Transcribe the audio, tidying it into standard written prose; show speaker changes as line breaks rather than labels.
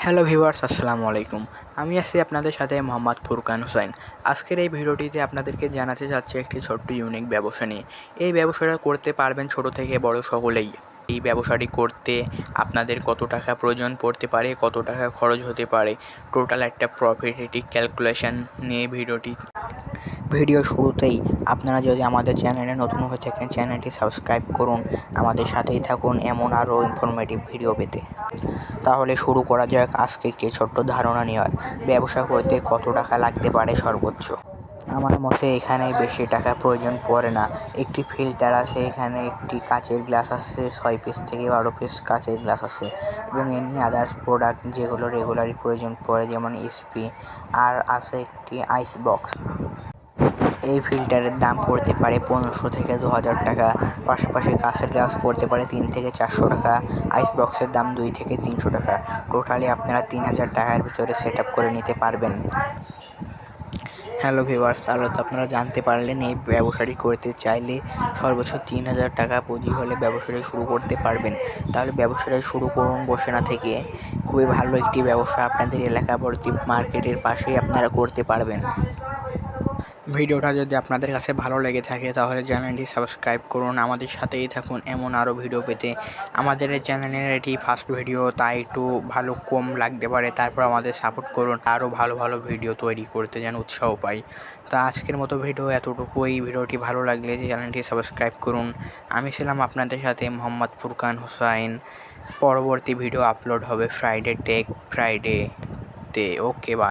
Hello viewers, আসসালামু আলাইকুম। আমি আছি আপনাদের সাথে মোহাম্মদ ফুরকান হোসাইন। আজকের এই ভিডিওটিতে আপনাদেরকে জানাতে চাচ্ছি একটি ছোট্ট ইউনিক ব্যবসা নিয়ে। এই ব্যবসাটা করতে পারবেন ছোট থেকে বড় সকলেই। এই ব্যবসাটি করতে আপনাদের কত টাকা প্রয়োজন পড়তে পারে, কত টাকা খরচ হতে পারে, টোটাল একটা প্রফিট ক্যালকুলেশন নিয়ে ভিডিও শুরুতেই আপনারা যদি আমাদের চ্যানেলে নতুন হয়ে থাকেন, চ্যানেলটি সাবস্ক্রাইব করুন, আমাদের সাথেই থাকুন এমন আরও ইনফরমেটিভ ভিডিও পেতে। তাহলে শুরু করা যাক আজকে একটি ছোট্ট ধারণা নেওয়ার। ব্যবসা করতে কত টাকা লাগতে পারে সর্বোচ্চ? আমার মতে এখানে বেশি টাকা প্রয়োজন পড়ে না। একটি ফিল্টার আছে, এখানে একটি কাচের গ্লাস আছে, 6 পিস থেকে 12 পিস কাচের গ্লাস আছে, এবং এমনি আদার্স প্রোডাক্ট যেগুলো রেগুলারই প্রয়োজন পড়ে, যেমন এসপি, আর আছে একটি আইস বক্স। এই ফিল্টারের দাম পড়তে পারে 1500 থেকে 2000 টাকা। পাশাপাশি কাঁচের গ্লাস পড়তে পারে 3 থেকে 400 টাকা। আইস বক্সের দাম 2 থেকে 300 টাকা। টোটালি আপনারা 3000 টাকার ভিতরে সেট আপ করে নিতে পারবেন। হ্যালো ভিউয়ার্স, তাহলে তো আপনারা জানতে পারলেন এই ব্যবসাটি করতে চাইলে সর্বোচ্চ 3000 টাকা পুঁজি হলে ব্যবসাটি শুরু করতে পারবেন। তাহলে ব্যবসাটা শুরু করুন বসে না থেকে। খুবই ভালো একটি ব্যবসা, আপনাদের এলাকাবর্তী মার্কেটের পাশেই আপনারা করতে পারবেন। ভিডিওটা যদি আপনাদের কাছে ভালো লেগে থাকে তাহলে চ্যানেলটি সাবস্ক্রাইব করুন, আমাদের সাথেই থাকুন এমন আরও ভিডিও পেতে। আমাদের এই চ্যানেলের এটি ফার্স্ট ভিডিও, তাই একটু ভালো কম লাগতে পারে, তারপর আমাদের সাপোর্ট করুন আরও ভালো ভালো ভিডিও তৈরি করতে যেন উৎসাহ পাই। তা আজকের মতো ভিডিও এতটুকুই। ভিডিওটি ভালো লাগলে চ্যানেলটি সাবস্ক্রাইব করুন। আমি ছিলাম আপনাদের সাথে মোহাম্মদ ফুরকান হোসাইন। পরবর্তী ভিডিও আপলোড হবে ফ্রাইডে, টেক ফ্রাইডেতে। Okay, by.